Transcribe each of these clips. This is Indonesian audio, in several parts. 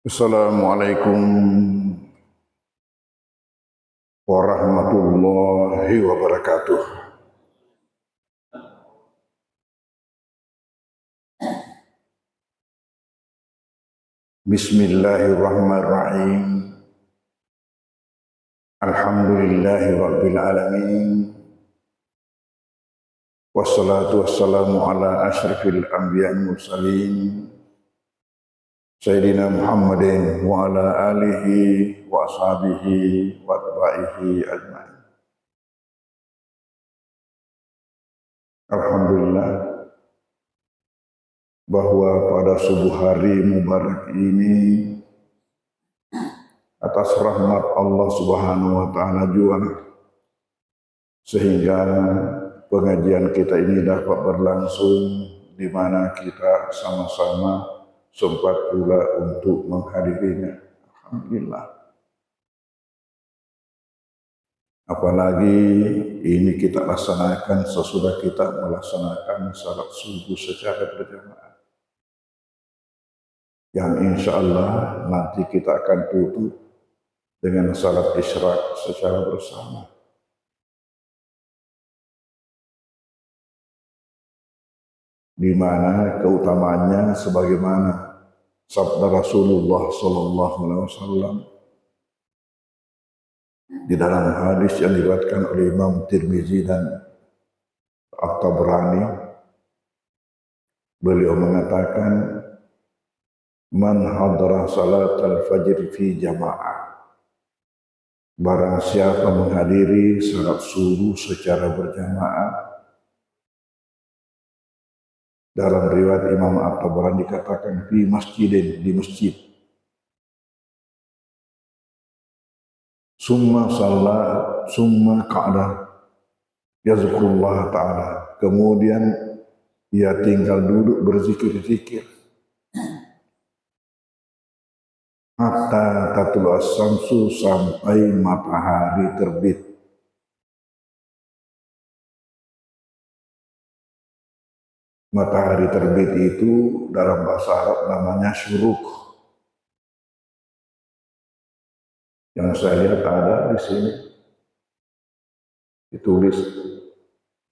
Assalamualaikum warahmatullahi wabarakatuh. Bismillahirrahmanirrahim. Alhamdulillahi rabbil alamin. Wassalatu wassalamu ala asyrafil anbiya'i mursalin. Sayyidina Muhammadin wa ala alihi wa ashabihi wa atba'ihi ajma'in. Alhamdulillah bahwa pada subuh hari mubarak ini atas rahmat Allah Subhanahu wa taala juga sehingga pengajian kita ini dapat berlangsung di mana kita sama-sama sempat pula untuk menghadirinya. Alhamdulillah. Apalagi ini kita laksanakan sesudah kita melaksanakan salat subuh secara berjamaah. Yang insya Allah nanti kita akan tutup dengan salat isyraq secara bersama. Di mana keutamaannya sebagaimana sabda Rasulullah sallallahu alaihi wasallam di dalam hadis yang diriwayatkan oleh Imam Tirmizi dan At-Tabrani, beliau mengatakan, man hadara salat al-fajr fi jamaah, barang siapa menghadiri salat subuh secara berjamaah. Dalam riwayat Imam At-Tabrani dikatakan fi masjidin, di masjid. Summa salat, summa qa'ada yazkurullah ta'ala. Kemudian ia tinggal duduk berzikir-zikir. Hatta tatul as-samsu, sampai matahari terbit. Matahari terbit itu dalam bahasa Arab namanya syuruk. Yang saya lihat ada di sini ditulis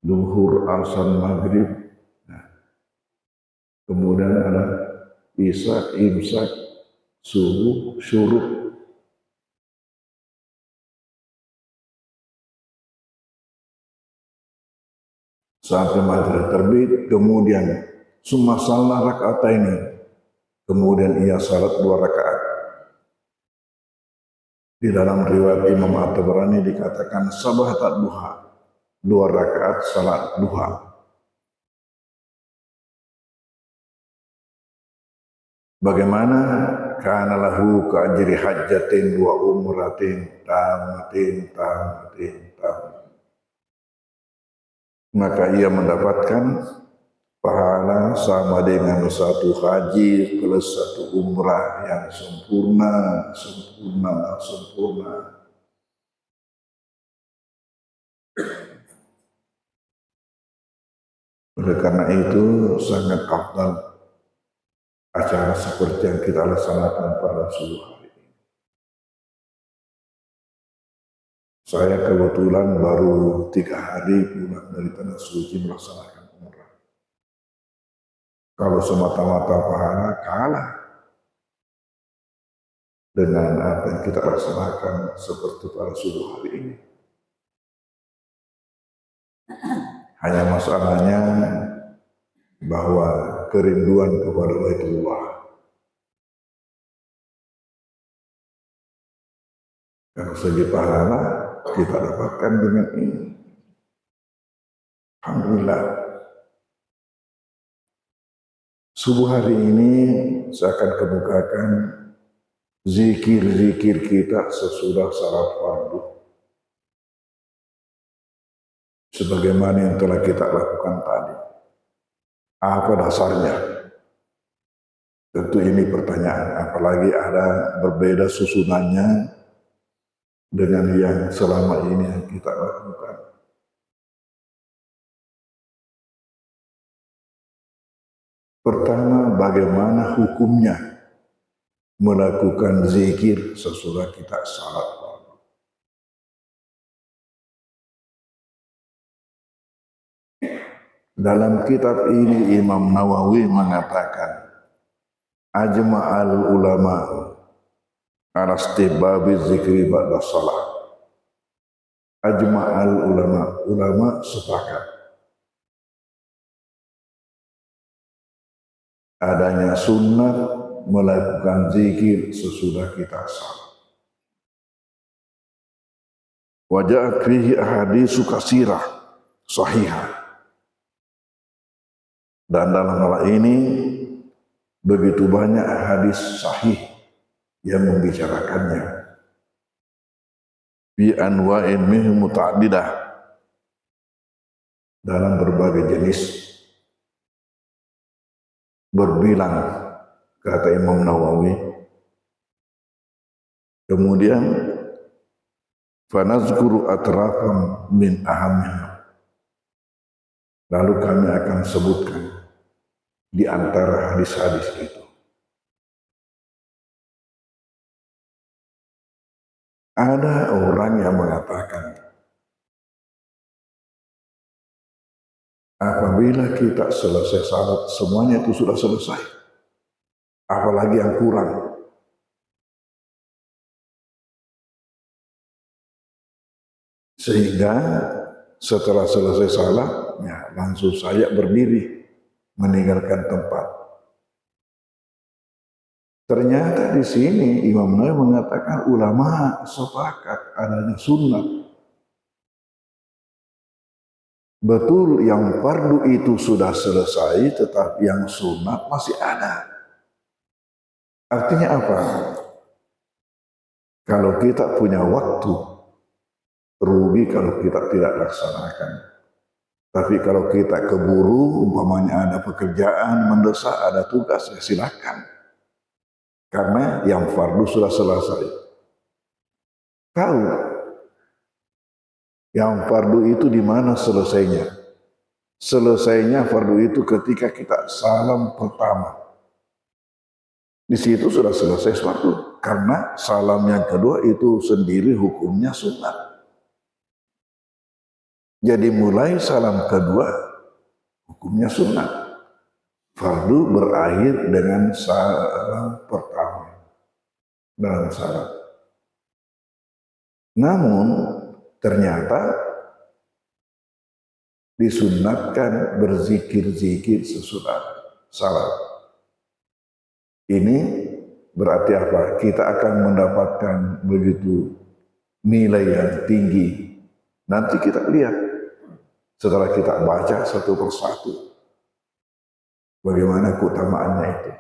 duhur, asar, maghrib. Nah, kemudian ada isya, imsak, subuh, syuruk. Sampai matahari terbit, kemudian summa shalla raka'ataini, kemudian ia salat 2 rakaat. Di dalam riwayat Imam At-Tabrani dikatakan sabahat duha, 2 rakaat salat duha. Bagaimana kana lahu ka ajri hajjatin wa umratin tamatin. Maka ia mendapatkan pahala sama dengan 1 haji plus 1 umrah yang sempurna. Oleh karena itu sangat afdal acara seperti yang kita laksanakan pada subuh hari ini. Saya kebetulan baru 3 hari pulang dari Tanah Suci melaksanakan umrah. Kalau semata-mata pahala kalah dengan apa yang kita laksanakan seperti pada subuh hari ini. Hanya masalahnya bahwa kerinduan kepada Baitullah. Kalau segi pahala kita dapatkan dengan ini. Alhamdulillah. Subuh hari ini saya akan kemukakan zikir-zikir kita sesudah salat fardu. Sebagaimana yang telah kita lakukan tadi. Apa dasarnya? Tentu ini pertanyaan, apalagi ada berbeda susunannya dengan yang selama ini yang kita lakukan. Pertama, bagaimana hukumnya melakukan zikir sesudah kita salat fardu. Dalam kitab ini Imam Nawawi mengatakan ajma'al ulama ala istihbabi zikri ba'da salat. Ajma'al ulama sepakat adanya sunnah melakukan zikir sesudah kita salat. Wa ja'a fihi ahaditsu katsirah sahihah. Dan dalam hal ini begitu banyak hadis sahih yang membicarakannya. Bi anwa'in min muta'addidah, dalam berbagai jenis, berbilang, kata Imam Nawawi. Kemudian fanazkuru atrafam min ahamnya, lalu kami akan sebutkan di antara hadis-hadis itu. Ada orang yang mengatakan apabila kita selesai salat semuanya itu sudah selesai, apalagi yang kurang. Sehingga setelah selesai salat, ya langsung saya berdiri meninggalkan tempat. Ternyata di sini Imam Nawawi mengatakan ulama sepakat adanya sunnah. Betul yang fardu itu sudah selesai, tetapi yang sunat masih ada. Artinya apa? Kalau kita punya waktu, rugi kalau kita tidak laksanakan. Tapi kalau kita keburu, umpamanya ada pekerjaan mendesak, ada tugas, ya silakan. Karena yang fardu sudah selesai. Tahu yang fardu itu di mana selesainya? Selesainya fardu itu ketika kita salam pertama. Di situ sudah selesai fardu. Karena salam yang kedua itu sendiri hukumnya sunat. Jadi mulai salam kedua hukumnya sunat. Fardu berakhir dengan salam pertama dalam salat. Namun ternyata disunatkan berzikir-zikir sesudah salat. Ini berarti apa? Kita akan mendapatkan begitu nilai yang tinggi. Nanti kita lihat setelah kita baca satu persatu bagaimana keutamaannya itu.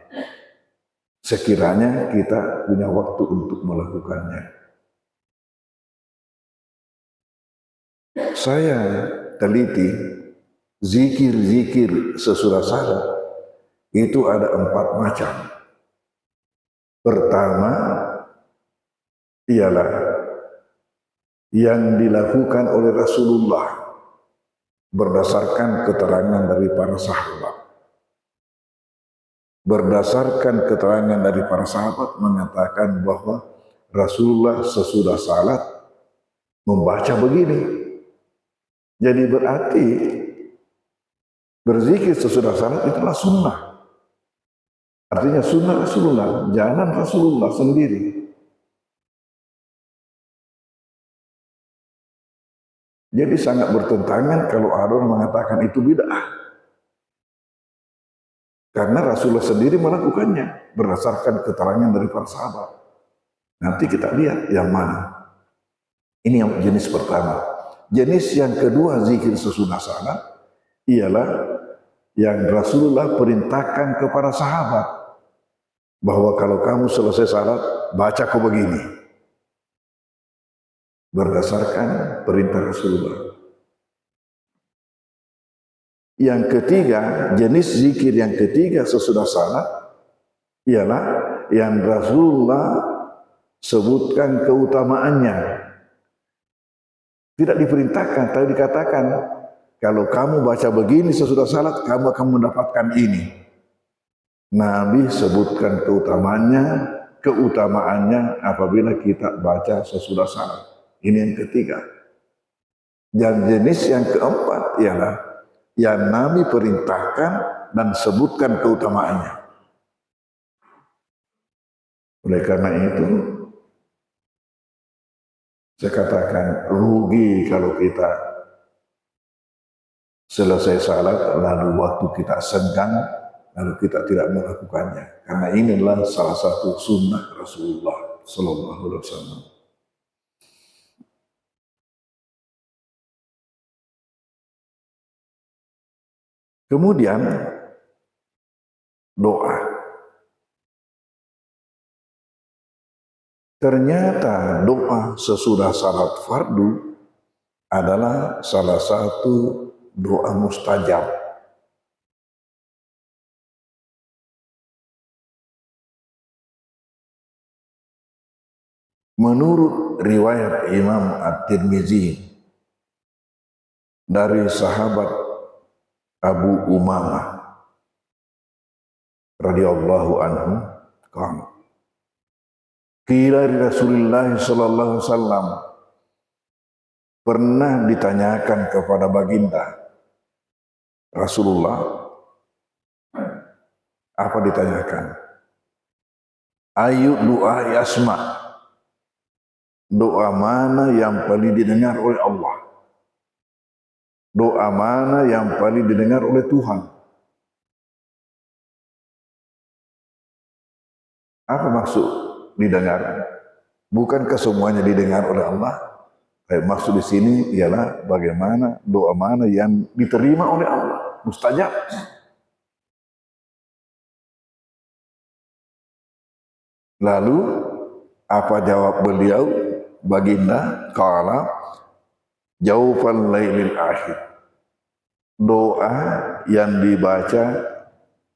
Sekiranya kita punya waktu untuk melakukannya. Saya teliti zikir-zikir sesudah salat itu ada 4 macam. Pertama ialah yang dilakukan oleh Rasulullah berdasarkan keterangan dari para sahabat. Berdasarkan keterangan dari para sahabat mengatakan bahwa Rasulullah sesudah salat membaca begini. Jadi berarti berzikir sesudah salat itulah sunnah. Artinya sunnah Rasulullah, jalan Rasulullah sendiri. Jadi sangat bertentangan kalau ada orang mengatakan itu bid'ah. Karena Rasulullah sendiri melakukannya berdasarkan keterangan dari para sahabat. Nanti kita lihat yang mana. Ini yang jenis pertama. Jenis yang kedua zikir sesudah salat ialah yang Rasulullah perintahkan kepada sahabat bahwa kalau kamu selesai salat baca kau begini. Berdasarkan perintah Rasulullah. Yang ketiga, jenis zikir yang ketiga sesudah salat ialah yang Rasulullah sebutkan keutamaannya. Tidak diperintahkan, tapi dikatakan kalau kamu baca begini sesudah salat, kamu akan mendapatkan ini. Nabi sebutkan keutamaannya apabila kita baca sesudah salat. Ini yang ketiga. Dan jenis yang keempat ialah yang Nabi perintahkan dan sebutkan keutamaannya. Oleh karena itu, saya katakan rugi kalau kita selesai salat lalu waktu kita senggang lalu kita tidak melakukannya. Karena inilah salah satu sunnah Rasulullah Sallallahu Alaihi Wasallam. Kemudian doa. Ternyata doa sesudah salat fardu adalah salah satu doa mustajab. Menurut riwayat Imam At-Tirmizi dari sahabat Abu Umamah radhiyallahu anhu qala qila Rasulullah sallallahu alaihi wasallam, pernah ditanyakan kepada baginda Rasulullah, apa ditanyakan? Ayu doa yasma, doa mana yang paling didengar oleh Allah? Doa mana yang paling didengar oleh Tuhan? Apa maksud didengar? Bukankah semuanya didengar oleh Allah? Maksud di sini ialah bagaimana doa mana yang diterima oleh Allah, mustajab. Lalu apa jawab beliau? Baginda qala jaufal lailil akhir, doa yang dibaca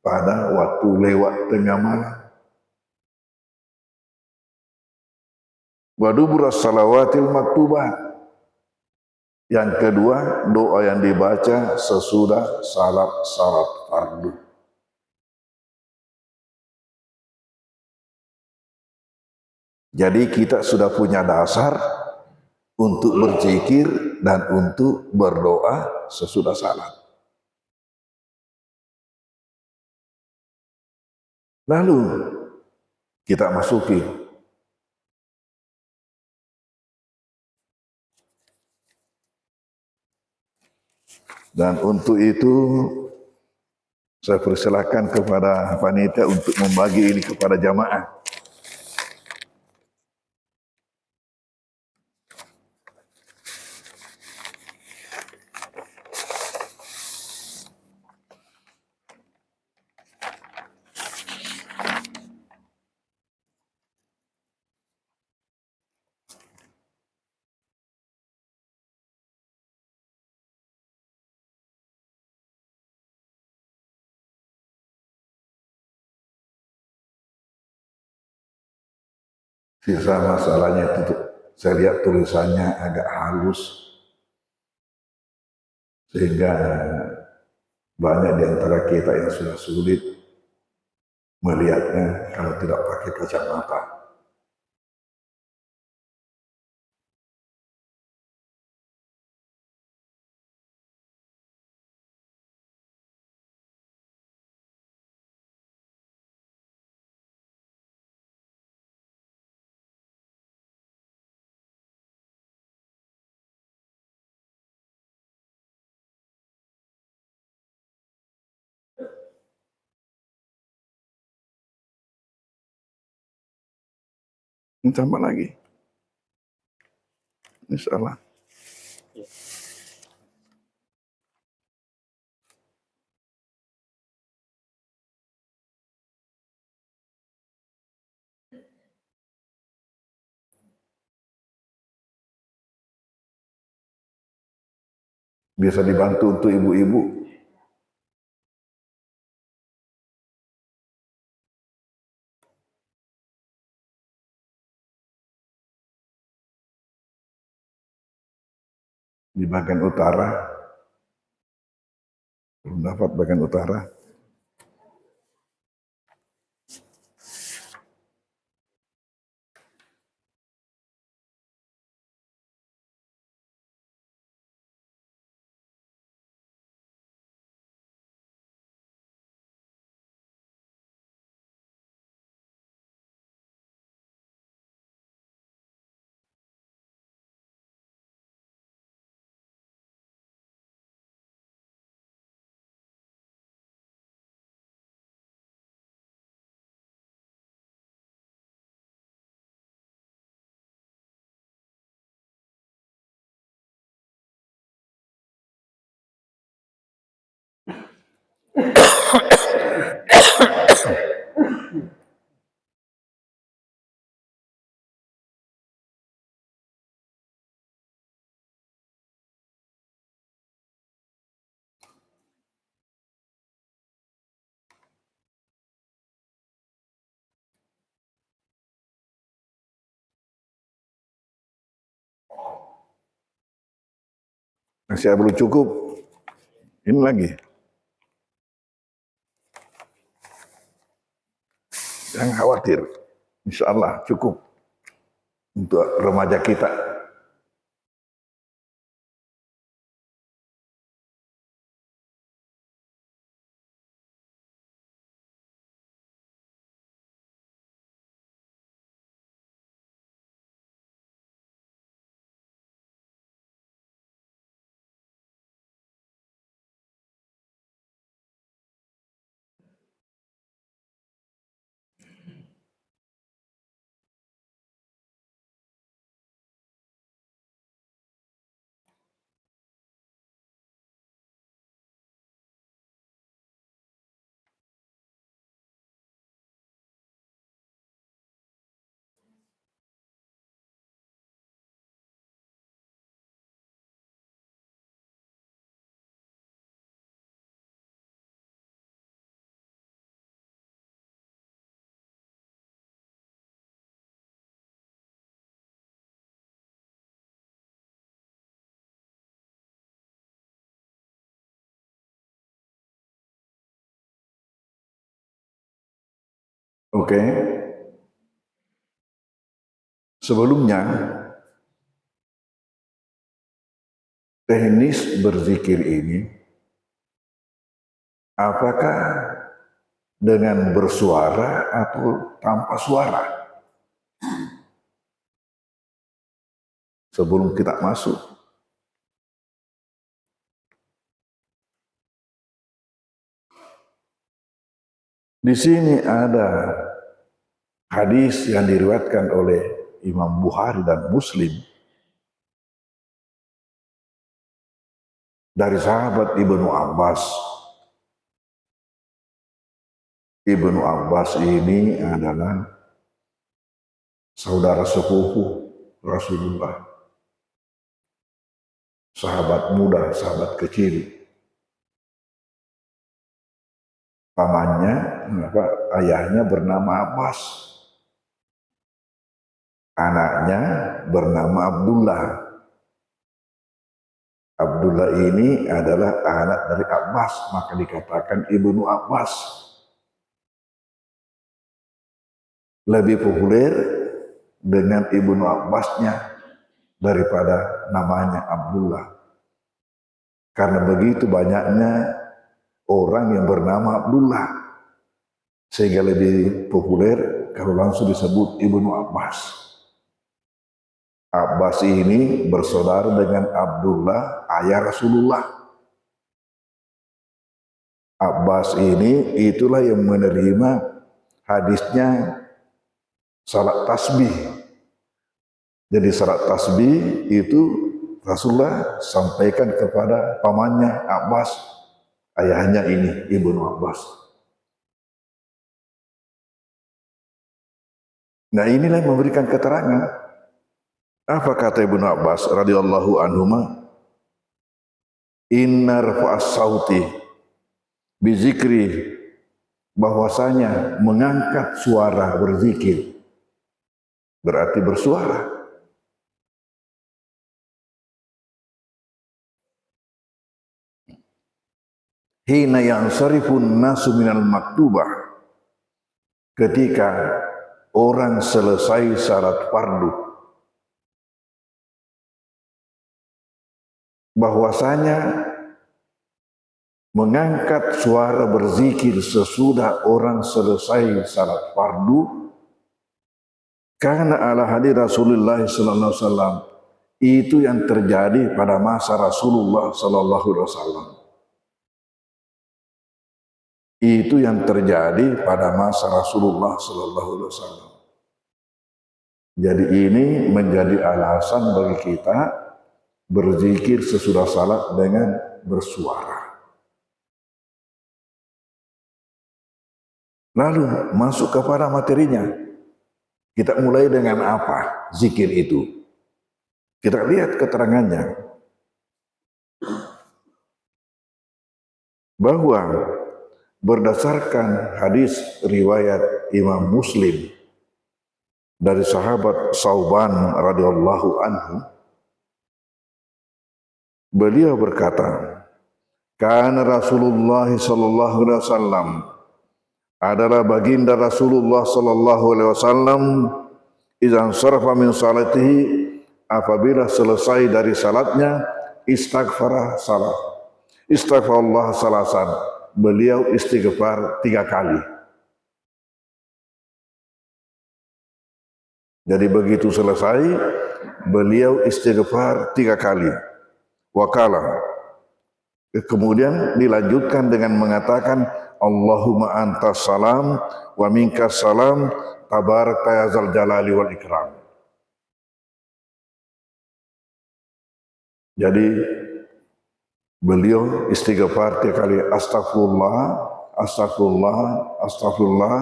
pada waktu lewat tengah malam. Wa duburas salawatil maktubah, yang kedua doa yang dibaca sesudah salat fardu. Jadi kita sudah punya dasar untuk berzikir dan untuk berdoa sesudah salat. Lalu kita masuki dan untuk itu saya persilakan kepada panitia untuk membagi ini kepada jamaah. Sisa masalahnya itu saya lihat tulisannya agak halus sehingga banyak di antara kita yang sudah sulit melihatnya kalau tidak pakai kacamata. Ini tambah lagi, insya Allah. Bisa dibantu untuk ibu-ibu. Di bagian utara, belum dapat bagian utara. Masih belum cukup. Ini lagi. Jangan khawatir. Insya Allah cukup untuk remaja kita. Oke. Sebelumnya, teknis berzikir ini, apakah dengan bersuara atau tanpa suara? Sebelum kita masuk. Di sini ada hadis yang diriwayatkan oleh Imam Bukhari dan Muslim dari sahabat Ibnu Abbas. Ibnu Abbas ini adalah saudara sepupu Rasulullah. Sahabat muda, sahabat kecil. Pamannya, ayahnya bernama Abbas. Anaknya bernama Abdullah. Abdullah ini adalah anak dari Abbas, maka dikatakan Ibnu Abbas. Lebih populer dengan Ibnu Abbasnya daripada namanya Abdullah. Karena begitu banyaknya orang yang bernama Abdullah, sehingga lebih populer kalau langsung disebut Ibnu Abbas. Abbas ini bersaudara dengan Abdullah, ayah Rasulullah. Abbas ini itulah yang menerima hadisnya salat tasbih. Jadi salat tasbih itu Rasulullah sampaikan kepada pamannya Abbas, ayahnya ini Ibnu Abbas. Nah, inilah yang memberikan keterangan. Apa kata Ibnu Abbas radhiyallahu anhuma? Inna rafa'as sauti bizikri, bahwasanya mengangkat suara berzikir berarti bersuara. Hina yansarifun nasu minal maktubah, ketika orang selesai salat fardu, bahwasanya mengangkat suara berzikir sesudah orang selesai salat fardu, karena ala hadir Rasulullah sallallahu alaihi wasallam, itu yang terjadi pada masa Rasulullah sallallahu alaihi wasallam. Itu yang terjadi pada masa Rasulullah sallallahu alaihi wasallam. Jadi ini menjadi alasan bagi kita berzikir sesudah salat dengan bersuara. Lalu masuk kepada materinya. Kita mulai dengan apa zikir itu? Kita lihat keterangannya. Bahwa berdasarkan hadis riwayat Imam Muslim dari sahabat Sauban radhiyallahu anhu, beliau berkata, "Kana Rasulullah sallallahu alaihi wasallam, adalah baginda Rasulullah sallallahu alaihi wasallam, idzan sarafa min salatihi, apabila selesai dari salatnya, istighfara salat. Istighfarullah salasan, beliau istighfar 3 kali. Jadi begitu selesai, beliau istighfar 3 kali. Wakala, kemudian dilanjutkan dengan mengatakan, Allahumma antas salam wa minkas salam, tabarakta ya zal jalali wal ikram. Jadi beliau istighfar 3 kali, astagfirullah, astagfirullah, astagfirullah,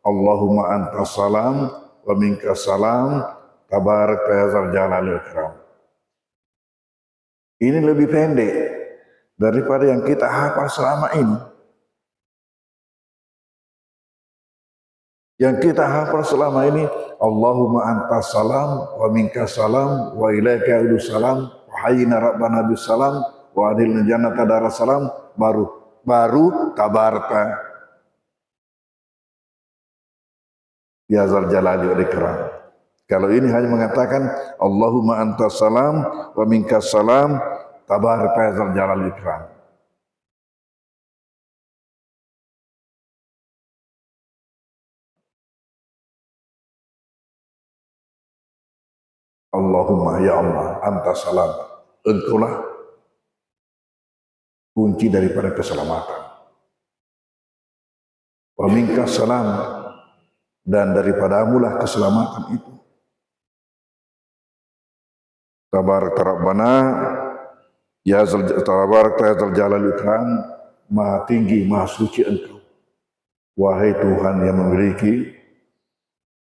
Allahumma antas salam wa minkas salam, tabarakta ya zal jalali wal ikram. Ini lebih pendek daripada yang kita hafal selama ini. Yang kita hafal selama ini, Allahumma antas salam wa minkas salam wa ilaika ya'udus salam wa hayyina rabbana bis salam wa adilna jannata daras salam, baru tabaraka ya zal jalali wal ikram. Kalau ini hanya mengatakan Allahumma antas salam wa minkas salam, tabaraka ya zal jalali wal ikram. Allahumma ya Allah, antas salam, engkaulah kunci daripada keselamatan. Wa minkas salam, dan daripadamulah keselamatan itu. Tabarak Rabbana ya zal tabarak ya zal jalal ikram, maha tinggi maha suci engkau, wahai Tuhan yang memiliki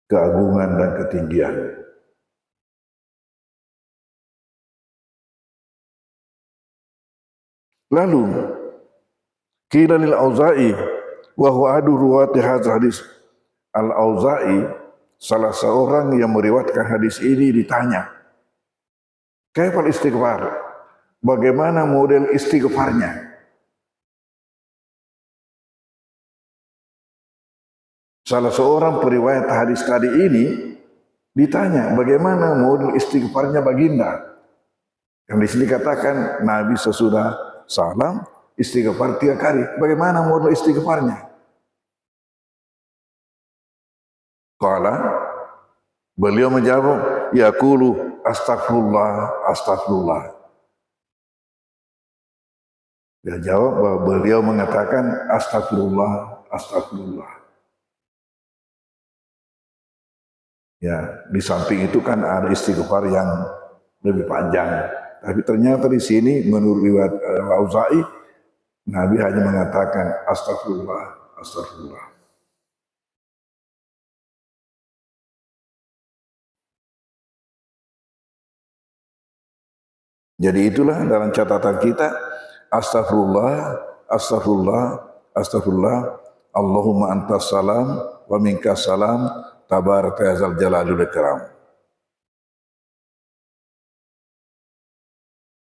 keagungan dan ketinggian. Lalu qila lil Auza'i wa huwa adu ruwati hadzal hadis. Al-Auza'i, salah seorang yang meriwayatkan hadis ini ditanya, kaifal istighfar? Bagaimana model istighfarnya? Salah seorang periwayat hadis tadi ini ditanya, bagaimana model istighfarnya baginda? Yang di sini katakan Nabi sesudah salam istighfar 3 kali. Bagaimana model istighfarnya? Qala, beliau menjawab, yaqulu astagfirullah, astagfirullah. Dia jawab bahwa beliau mengatakan astagfirullah, astagfirullah. Ya, di samping itu kan ada istighfar yang lebih panjang. Tapi ternyata di sini menurut riwayat Al-Auza'i, Nabi hanya mengatakan astagfirullah, astagfirullah. Jadi itulah dalam catatan kita, astagfirullah, astagfirullah, astagfirullah, Allahumma antas salam wa minkas salam, tabaraka ya zal jalalul ikram.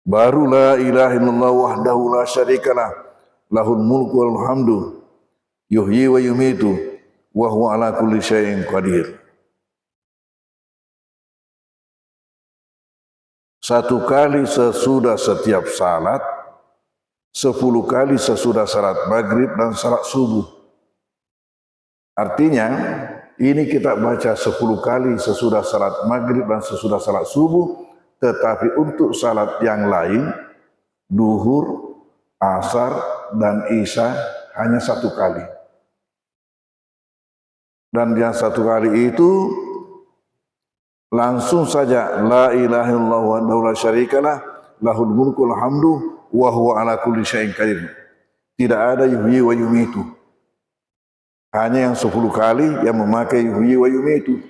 Baru la ilaha illallah wahdahu la syarikalah, lahul mulku wal hamdu, yuhyi wa yumitu, wa huwa ala kulli syai'in qadir. 1 kali sesudah setiap salat, 10 kali sesudah salat maghrib dan salat subuh. Artinya, ini kita baca 10 kali sesudah salat maghrib dan sesudah salat subuh, tetapi untuk salat yang lain, duhur, asar, dan isya hanya 1 kali. Dan yang 1 kali itu langsung saja la ilaha illallah wahdahu la syarikalah, lahul mulku wal hamdu wa huwa ala kulli syai'in qadir. Tidak ada yuhyi wa yumitu. Hanya yang 10 kali yang memakai yuhyi wa yumitu.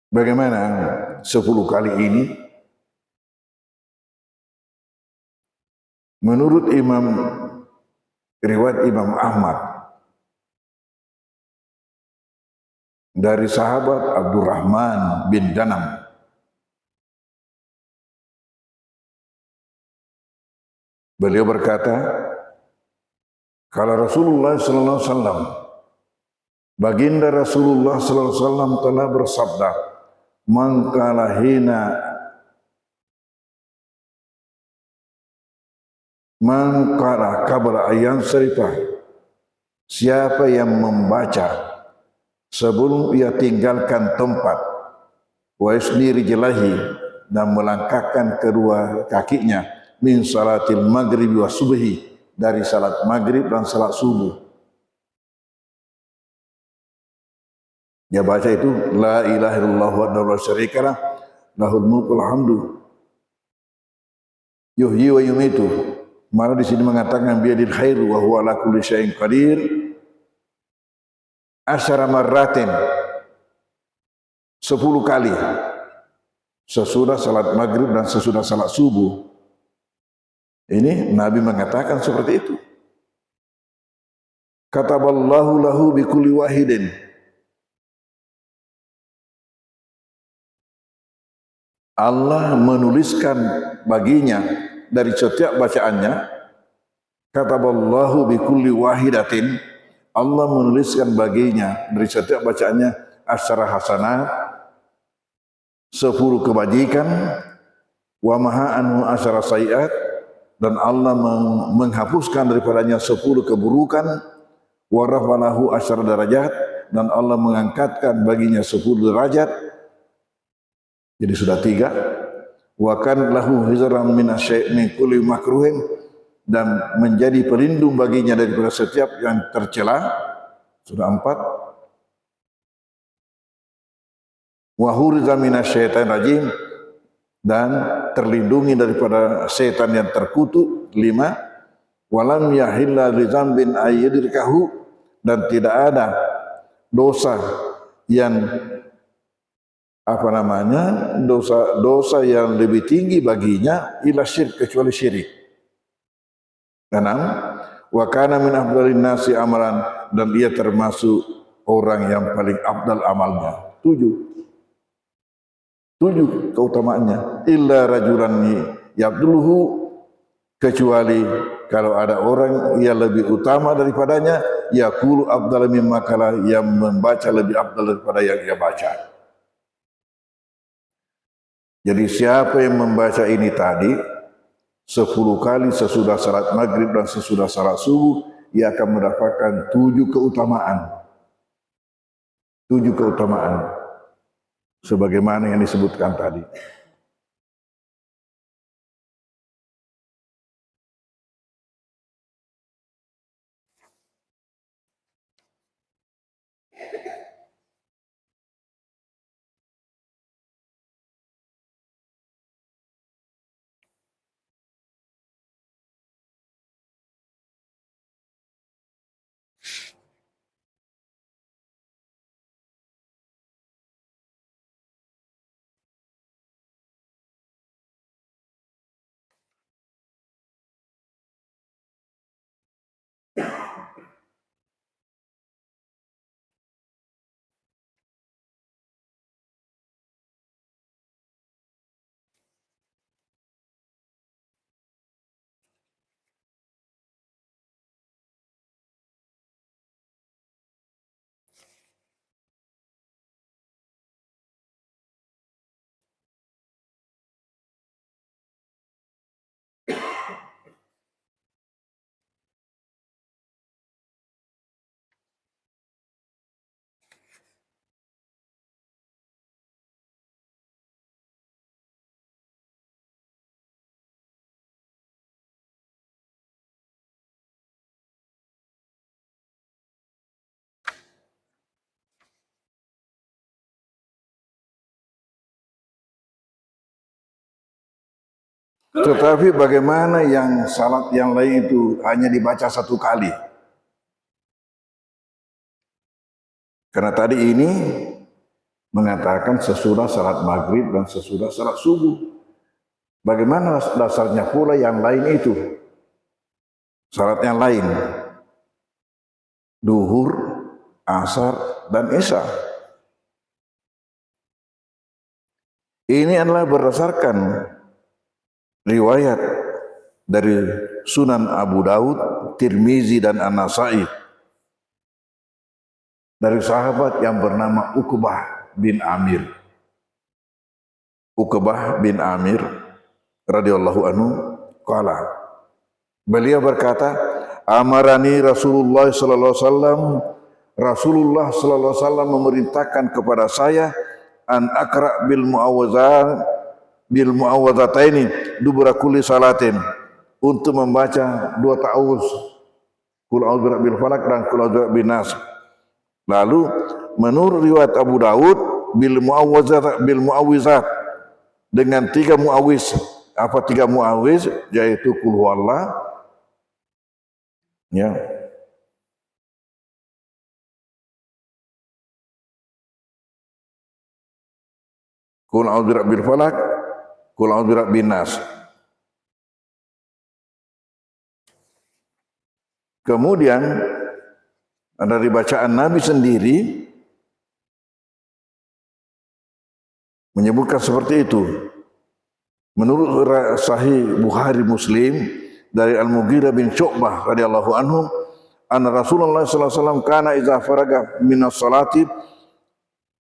Bagaimana 10 kali ini? Menurut riwayat Imam Ahmad dari sahabat Abdurrahman bin Danam, beliau berkata, kalau Rasulullah sallallahu alaihi wasallam, baginda Rasulullah sallallahu alaihi wasallam telah bersabda, man qala qabla ayyan sarita, siapa yang membaca sebelum ia tinggalkan tempat, wa yusni rijlahi, dan melangkahkan kedua kakinya, min salatil maghrib wa subhi, dari salat maghrib dan salat subuh. Dia baca itu la ilaha illallah wahdahu la syarikalah, lahul mulku wal hamdu, yuhyi wa yumitu. Malah di sini mengatakan biadil khairu wa huwa ala kulli syai'in qadir, asyara marratin, 10 kali sesudah salat maghrib dan sesudah salat subuh. Ini Nabi mengatakan seperti itu. Kataballahu lahu bi kulli wahidin, Allah menuliskan baginya dari setiap bacaannya, kataballahu bi kulli wahidatin, Allah menuliskan baginya dari setiap bacaannya asyara hasanat, 10 kebajikan, wa maha anhu asyara sayiat, dan Allah menghapuskan daripadanya 10 keburukan, wa rafalahu asyara darajat, dan Allah mengangkatkan baginya 10 derajat. Jadi sudah 3. Wa kan lahu hizran minasy min kulli makruhin, dan menjadi pelindung baginya daripada setiap yang tercela. Sudah 4. Wa huriza minasyaitonir rajim, dan terlindungi daripada setan yang terkutuk. 5. Walam yahilla li dzambin ayyidrikahu, dan tidak ada dosa yang apa namanya, dosa yang lebih tinggi baginya ila syirik, kecuali syirik. Enam, wa kana min afdalin nasi amalan, dan dia termasuk orang yang paling afdal amalnya. Tujuh keutamaannya. Illa rajulan yabduluhu, kecuali kalau ada orang yang lebih utama daripadanya, yaqulu afdal mimma kala, yang membaca lebih afdal daripada yang ia baca. Jadi siapa yang membaca ini tadi 10 kali sesudah salat maghrib dan sesudah salat subuh, ia akan mendapatkan 7 keutamaan. 7 keutamaan sebagaimana yang disebutkan tadi. Tetapi bagaimana yang salat yang lain itu hanya dibaca 1 kali? Karena tadi ini mengatakan sesudah salat maghrib dan sesudah salat subuh. Bagaimana dasarnya pula yang lain itu? Salat yang lain, duhur, asar, dan isya. Ini adalah berdasarkan riwayat dari Sunan Abu Daud, Tirmizi, dan An-Nasai dari sahabat yang bernama Uqbah bin Amir. Uqbah bin Amir radhiyallahu anhu qala, beliau berkata, amarani Rasulullah sallallahu alaihi wasallam, Rasulullah sallallahu alaihi wasallam memerintahkan kepada saya an aqra bil muawwadzataini dubura kulli salatin, untuk membaca 2 ta'awuz, qul a'udzu birabbil falaq dan qul a'udzu birabbin nas. Lalu menurut riwayat Abu Daud bil muawwizat, dengan 3 muawwiz. Apa 3 muawwiz? Yaitu qul huwallah, ya, qul a'udzu birabbil falaq, qul a'udzu birabbin nas. Kemudian dari bacaan Nabi sendiri menyebutkan seperti itu. Menurut Sahih Bukhari Muslim dari Al-Mughirah bin Syu'bah radhiyallahu anhu, anna Rasulullah sallallahu alaihi wasallam kana idza faraga minas salati,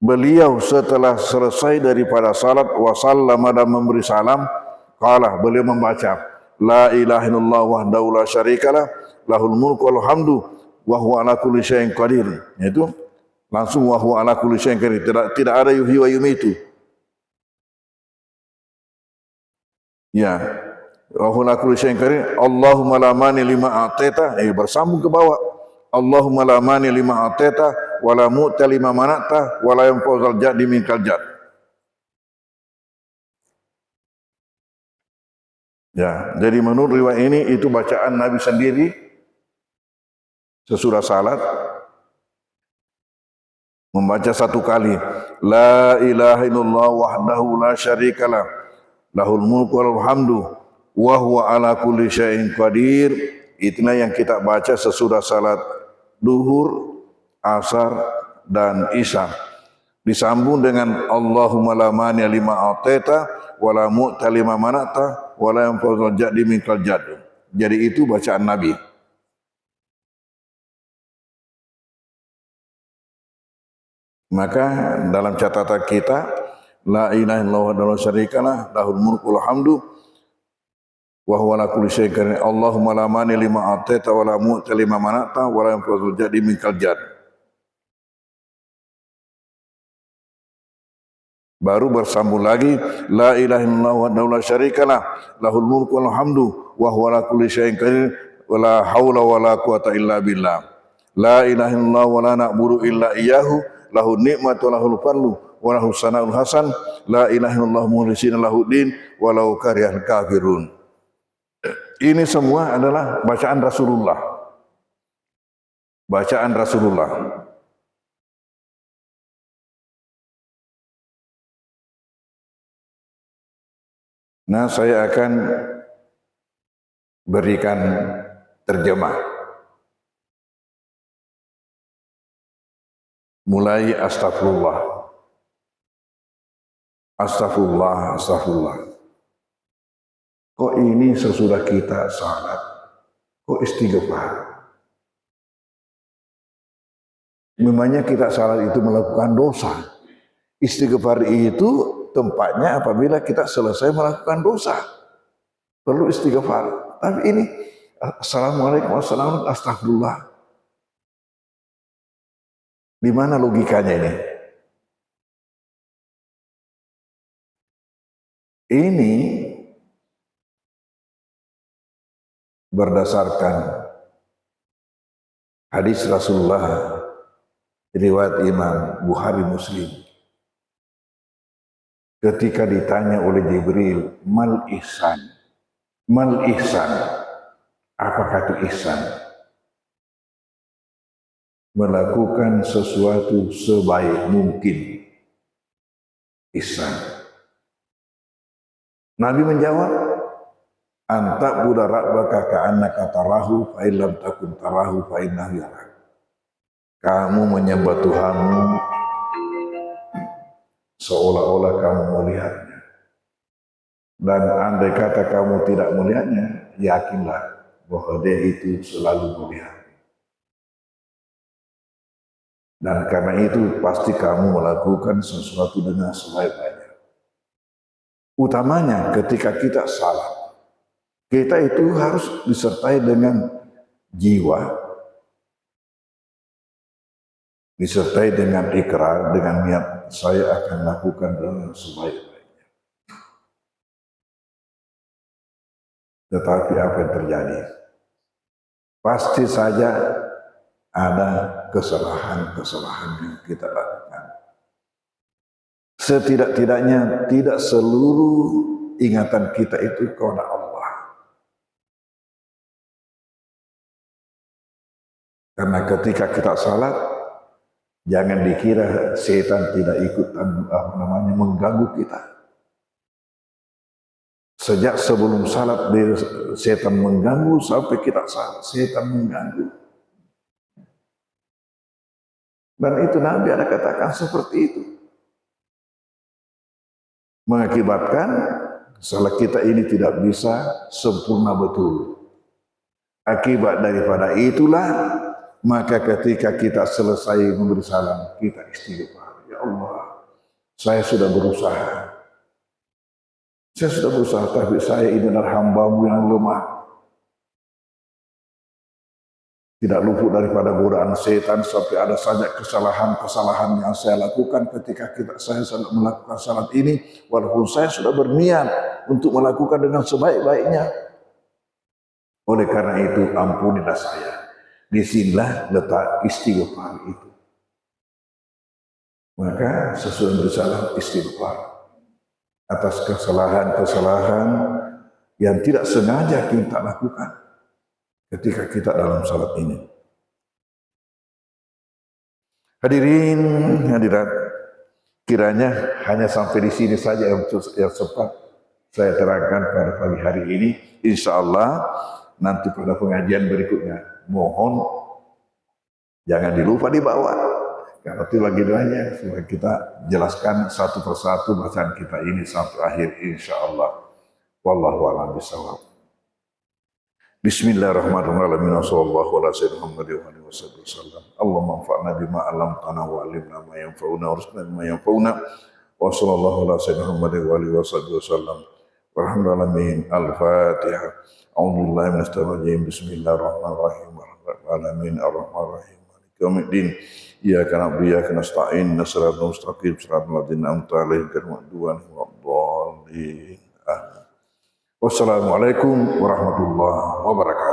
beliau setelah selesai daripada salat wa sallama, dan memberi salam, qala, beliau membaca, la ilaha illallah wahdahu la syarikalah, lahul mulku wal hamdu wa huwa ala kulli syai'in qadir. Itu langsung wa huwa ala kulli syai'in qadir, tidak ada yuhyi wa yumitu. Ya, wa huwa ala kulli syai'in qadir. Allahumma la mani lima a'taita, bersambung ke bawah. Allahumma la mani lima a'taita wa la mu'ta lima mana'ta wa la yanfa'ul jaddi minkal jadd. Ya, jadi menurut riwayat ini itu bacaan Nabi sendiri sesudah salat. membaca satu kali, la ilaha illallah wahdahu la syarikalah, lahul mulku wal hamdu, wa huwa ala kulli syai'in qadir. Itulah yang kita baca sesudah salat duhur, asar, dan isya. Disambung dengan Allahumma la mani lima ataita wa la mu'ta lima manata wa la yanfa'ul jaddi minkal jaddu. Jadi itu bacaan Nabi. Maka dalam catatan kita, la ilaha illallah wa la syarikalah, lahul mulku wal hamdu wa huwa ala kulli syai'in qadir. Allahumma la mani lima ataita wa la mu'ti lima manata wa la yanfa'ul jaddi minkal jadd. Baru bersambung lagi, la ilaha illallah wa la syarikalah, lahul mulku wal hamdu wa huwa ala kulli syai'in qadir wa la haula wa la quwata illa billah. La ilaha illallah wa la na'budu illa iyyahu, lahun ni'matu wa lahul fadlu wa lahus sana'ul hasan, la ilaha illallah mukhlisina lahuddin walau karihal kafirun. Ini semua adalah bacaan Rasulullah. Bacaan Rasulullah. Nah, saya akan berikan terjemah. Mulai astagfirullah. Astagfirullah, astagfirullah. Kok ini sesudah kita salat, kok istighfar? Memangnya kita salat itu melakukan dosa. Istighfar itu tempatnya apabila kita selesai melakukan dosa. Perlu istighfar. Tapi ini, assalamualaikum, wassalamualaikum, astagfirullah. Di mana logikanya ini? Ini berdasarkan hadis Rasulullah riwayat Imam Bukhari Muslim. Ketika ditanya oleh Jibril, mal ihsan? Mal ihsan? Apakah itu ihsan? Melakukan sesuatu sebaik mungkin. Ihsan. Nabi menjawab, anta buda rabbaka ka'annaka tarahu fa illam takun tarahu fa innahu yarak. Kamu menyembah Tuhanmu seolah-olah kamu melihatnya. Dan andai kata kamu tidak melihatnya, yakinlah bahwa dia itu selalu melihat. Dan karena itu pasti kamu melakukan sesuatu dengan sebaik-baiknya. Utamanya ketika kita salat, kita itu harus disertai dengan jiwa, disertai dengan ikrar, dengan niat saya akan lakukan dengan sebaik-baiknya. Tetapi apa yang terjadi? Pasti saja ada kesalahan-kesalahan yang kita lakukan. Setidak-tidaknya tidak seluruh ingatan kita itu kepada Allah. Karena ketika kita salat, jangan dikira setan tidak ikut mengganggu kita. Sejak sebelum salat setan mengganggu sampai kita salat, setan mengganggu. Dan itu Nabi ada katakan seperti itu. Mengakibatkan salat kita ini tidak bisa sempurna betul. Akibat daripada itulah, maka ketika kita selesai memberi salam, kita istighfar. Ya Allah, saya sudah berusaha. Saya sudah berusaha, tapi saya ini adalah hamba-Mu yang lemah. Tidak luput daripada godaan setan sampai ada saja kesalahan-kesalahan yang saya lakukan ketika saya melakukan salat ini. Walaupun saya sudah berniat untuk melakukan dengan sebaik-baiknya. Oleh karena itu, ampunilah saya. Disinilah letak istighfar itu. Maka sesudah bersalah istighfar atas kesalahan-kesalahan yang tidak sengaja kita lakukan ketika kita dalam salat ini. Hadirin hadirat, kiranya hanya sampai di sini saja yang sempat saya terangkan pada pagi hari ini. Insya Allah nanti pada pengajian berikutnya mohon jangan dilupa dibawa. Karena itu bagi doanya supaya kita jelaskan satu persatu bacaan kita ini sampai akhir insya Allah. Wallahu a'lam bishawab. Bismillahirrahmanirrahim. Wassallallahu ala sayyidina Muhammad wa alihi wasallam. Allahumma anfa'na bima 'allamtana wa 'allimna ma yanfa'una warzuqna bima yanfa'una. Wa sallallahu ala sayyidina Muhammad wa alihi wasallam. Walhamdulillahi al-Fatihah. A'udzu billahi minash shaitonir rajim. Bismillahirrahmanirrahim. Alamin ar-rahmanir-rahim. Maliki yaumiddin. Iyyaka na'budu wa iyyaka nasta'in. Shiratal mustaqim. Shiratal ladzina an'amta 'alaihim ghairil maghdubi 'alaihim waladdallin. Wassalamualaikum warahmatullahi wabarakatuh.